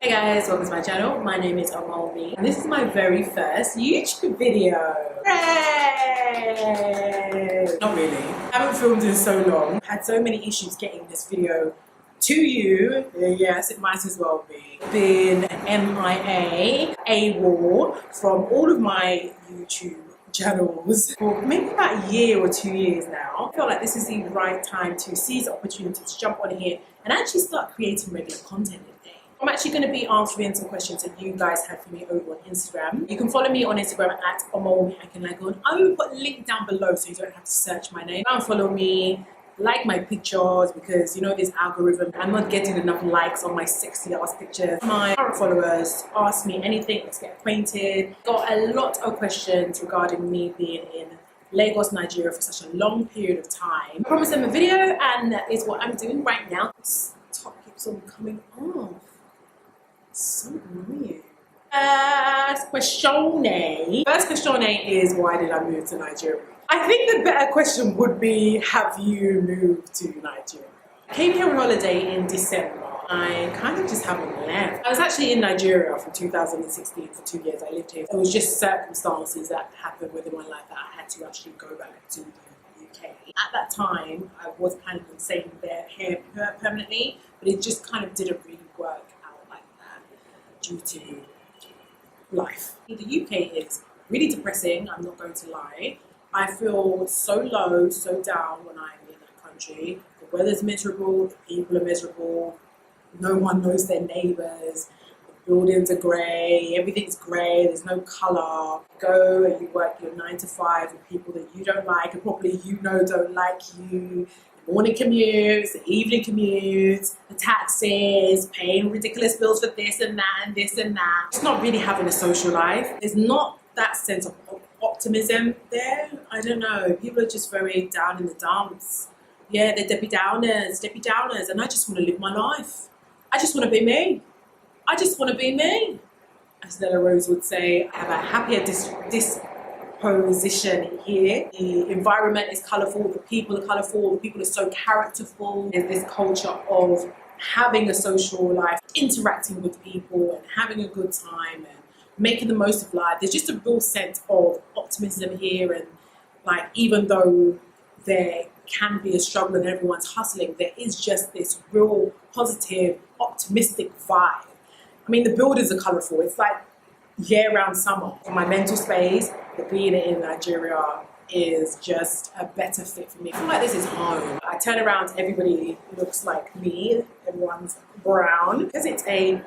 Hey guys, welcome to my channel. My name is Omomi and this is my very first YouTube video. Hooray! Not really. I haven't filmed in so long. I've had so many issues getting this video to you. Yes, it might as well be. Been MIA, AWOL from all of my YouTube channels for maybe about a year or 2 years now. I feel like this is the right time to seize the opportunity to jump on here and actually start creating regular content every day. I'm actually going to be answering some questions that you guys have for me over on Instagram. You can follow me on Instagram at omomi.akinlagon. I will put a link down below so you don't have to search my name. Follow me, like my pictures, because you know this algorithm, I'm not getting enough likes on my sexy ass pictures. My current followers ask me anything, let's get acquainted. Got a lot of questions regarding me being in Lagos, Nigeria for such a long period of time. I promised them a video and that is what I'm doing right now. This top keeps on coming off. So annoying. First question is, why did I move to Nigeria? I think the better question would be, have you moved to Nigeria? I came here on holiday in December. I kind of just haven't left. I was actually in Nigeria from 2016 for 2 years. I lived here. It was just circumstances that happened within my life that I had to actually go back to the UK. At that time, I was planning on staying here permanently, but it just kind of didn't really work due to life. The UK is really depressing, I'm not going to lie. I feel so low, so down when I'm in that country. The weather's miserable, the people are miserable, no one knows their neighbours, the buildings are grey, everything's grey, there's no colour. You go and you work your 9 to 5 with people that you don't like and probably you know don't like you. Morning commutes, the evening commutes, the taxis, paying ridiculous bills for this and that and this and that. It's not really having a social life. There's not that sense of optimism there. I don't know. People are just very down in the dumps. Yeah, they're Debbie Downers, and I just want to live my life. I just want to be me. I just want to be me. As Nella Rose would say, I have a happier disposition here. The environment is colourful, the people are colourful, the people are so characterful. There's this culture of having a social life, interacting with people and having a good time and making the most of life. There's just a real sense of optimism here, and like even though there can be a struggle and everyone's hustling, there is just this real positive, optimistic vibe. I mean, the buildings are colourful. It's like year-round summer. For my mental space, the being in Nigeria is just a better fit for me. I feel like this is home. I turn around, everybody looks like me. Everyone's brown. Because it's a...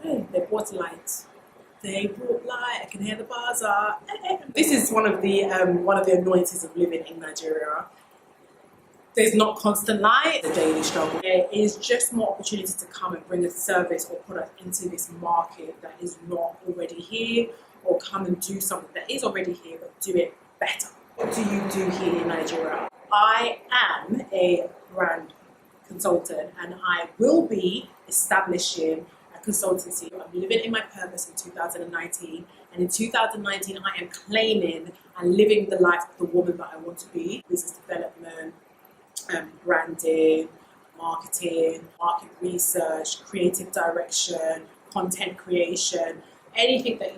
Hey, they brought light. They brought light. I can hear the bazaar. This is one of the annoyances of living in Nigeria. There's not constant light, the daily struggle. There is just more opportunity to come and bring a service or product into this market that is not already here, or come and do something that is already here but do it better. What do you do here in Nigeria? I am a brand consultant and I will be establishing a consultancy. I'm living in my purpose in 2019, and in 2019 I am claiming and living the life of the woman that I want to be. Business development, branding, marketing, market research, creative direction, content creation, anything that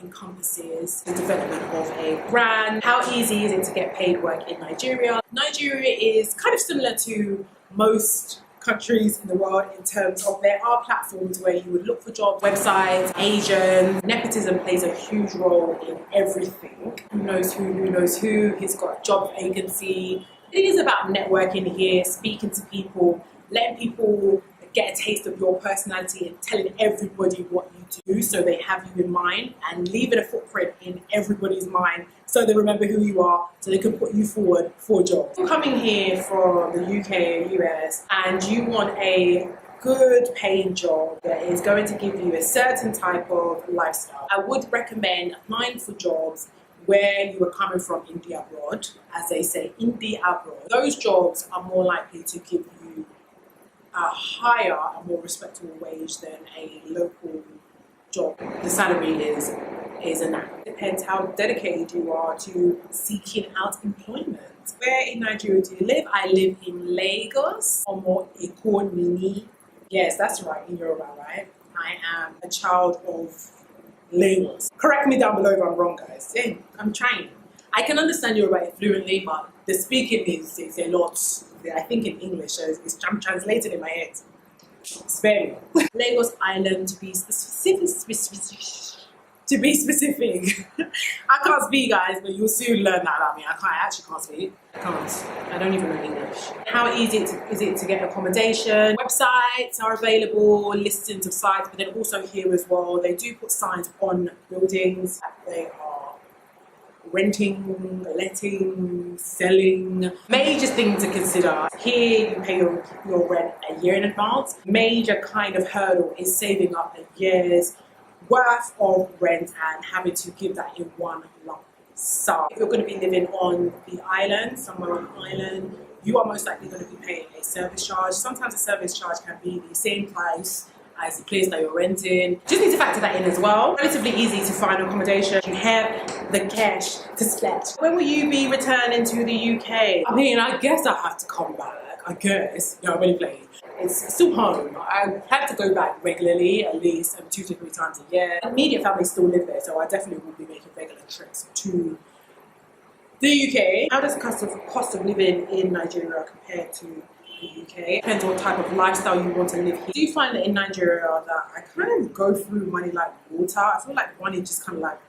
encompasses the development of a brand. How easy is it to get paid work in Nigeria? Nigeria is kind of similar to most countries in the world in terms of there are platforms where you would look for jobs, websites, agents. Nepotism plays a huge role in everything. Who knows who, who's got a job vacancy. It is about networking here, speaking to people, letting people get a taste of your personality and telling everybody what you do so they have you in mind, and leaving a footprint in everybody's mind so they remember who you are, so they can put you forward for jobs. You're coming here from the UK, US, and you want a good paying job that is going to give you a certain type of lifestyle. I would recommend applying for jobs where you are coming from India abroad, as they say, India abroad. Those jobs are more likely to give you a higher and more respectable wage than a local job. The salary is enough. It depends how dedicated you are to seeking out employment. Where in Nigeria do you live? I live in Lagos, or more Eko Nini. Yes, that's right, in Yoruba, right? I am a child of Lagos. Correct me down below if I'm wrong, guys. Yeah, I'm trying. I can understand Yoruba fluently, but the speaking is a lot. I think in English, so I'm translated in my head. Spare me. Lagos Island, to be specific. To be specific. I can't speak, guys, but you'll soon learn that about me. I actually can't speak. I can't. I don't even know English. How easy is it to get accommodation? Websites are available, listings of sites, but then also here as well, they do put signs on buildings that they are renting, letting, selling. Major things to consider. Here you pay your rent a year in advance. Major kind of hurdle is saving up a year's worth of rent and having to give that in one lump sum. If you're going to be living on the island, somewhere on the island, you are most likely going to be paying a service charge. Sometimes a service charge can be the same price as the place that you're renting. Just need to factor that in as well. Relatively easy to find accommodation. You have the cash to spend. When will you be returning to the UK? I mean, I guess I have to come back. I guess. No, I'm really playing. It's still home. I had to go back regularly, at least 2 to 3 times a year. Immediate family still live there, so I definitely will be making regular trips to the UK. How does the cost of living in Nigeria compare to the UK? Depends on what type of lifestyle you want to live here. Do you find that in Nigeria that I kind of go through money like water? I feel like money just kind of like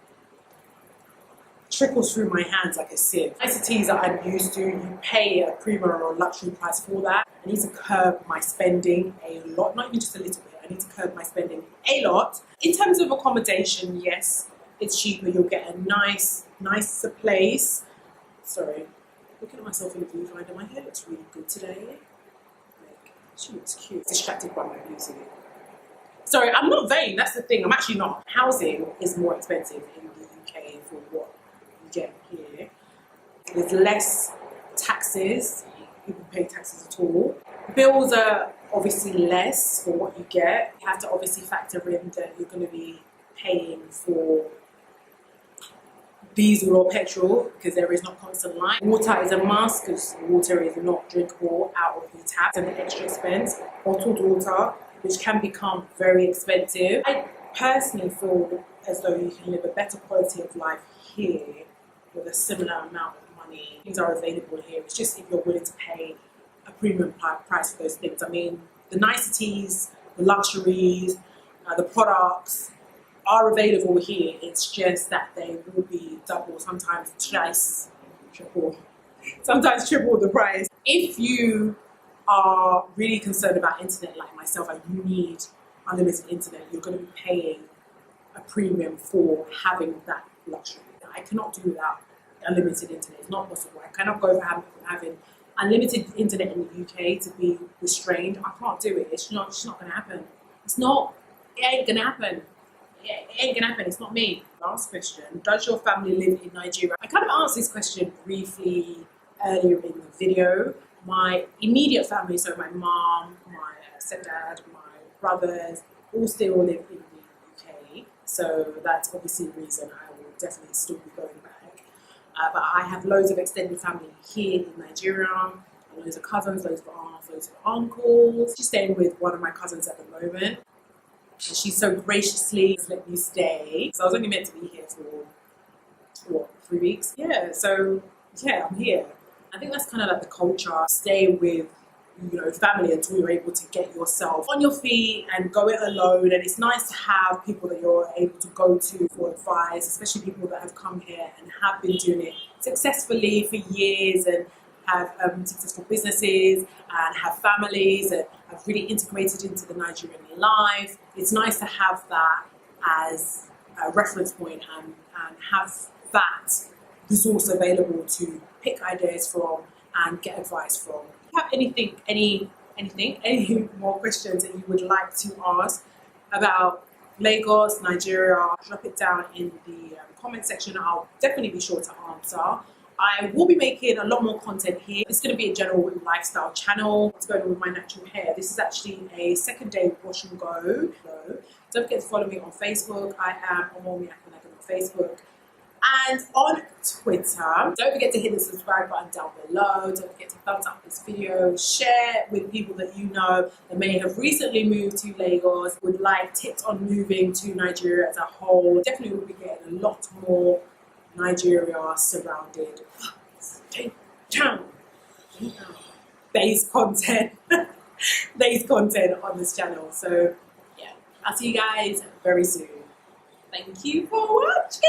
trickles through my hands like a sieve. Niceties that I'm used to, you pay a premium or luxury price for that. I need to curb my spending a lot, not even just a little bit. I need to curb my spending a lot. In terms of accommodation, yes, it's cheaper. You'll get a nicer place. Sorry, looking at myself in the viewfinder, my hair looks really good today. Like, she looks cute. Distracted by my beauty. Sorry, I'm not vain, that's the thing. I'm actually not. Housing is more expensive in the UK for what get here. There's less taxes, people pay taxes at all. Bills are obviously less for what you get. You have to obviously factor in that you're going to be paying for diesel or petrol because there is not constant light. Water is a must because water is not drinkable out of the tap, and the extra expense. Bottled water, which can become very expensive. I personally feel as though you can live a better quality of life here with a similar amount of money. Things are available here. It's just if you're willing to pay a premium price for those things. I mean, the niceties, the luxuries, the products are available here. It's just that they will be double, sometimes twice, sometimes triple the price. If you are really concerned about internet like myself and you need unlimited internet, you're going to be paying a premium for having that luxury. I cannot do without unlimited internet. It's not possible. I cannot go for having unlimited internet in the UK to be restrained. I can't do it. It's not going to happen. It ain't going to happen. It ain't going to happen. It's not me. Last question. Does your family live in Nigeria? I kind of answered this question briefly earlier in the video. My immediate family, so my mom, my stepdad, my brothers, all still live in the UK. So that's obviously the reason I will definitely still be going back. But I have loads of extended family here in Nigeria, loads of cousins, loads of aunts, loads of uncles. Just staying with one of my cousins at the moment. And she so graciously let me stay. So I was only meant to be here for, 3 weeks? Yeah, so yeah, I'm here. I think that's kind of like the culture. Stay with, family until you're able to get yourself on your feet and go it alone. And it's nice to have people that you're able to go to for advice, especially people that have come here and have been doing it successfully for years and have successful businesses and have families and have really integrated into the Nigerian life. It's nice to have that as a reference point and have that resource available to pick ideas from and get advice from. If you have any more questions that you would like to ask about Lagos, Nigeria, drop it down in the comment section. I'll definitely be sure to answer. I will be making a lot more content here. It's going to be a general lifestyle channel. What's going on with my natural hair? This is actually a second day wash and go. Don't forget to follow me on Facebook. I am Omomi on Facebook. And on Twitter, don't forget to hit the subscribe button down below. Don't forget to thumbs up this video, share with people that you know that may have recently moved to Lagos, would like tips on moving to Nigeria as a whole. Definitely will be getting a lot more Nigeria surrounded based content on this channel. So yeah, I'll see you guys very soon. Thank you for watching.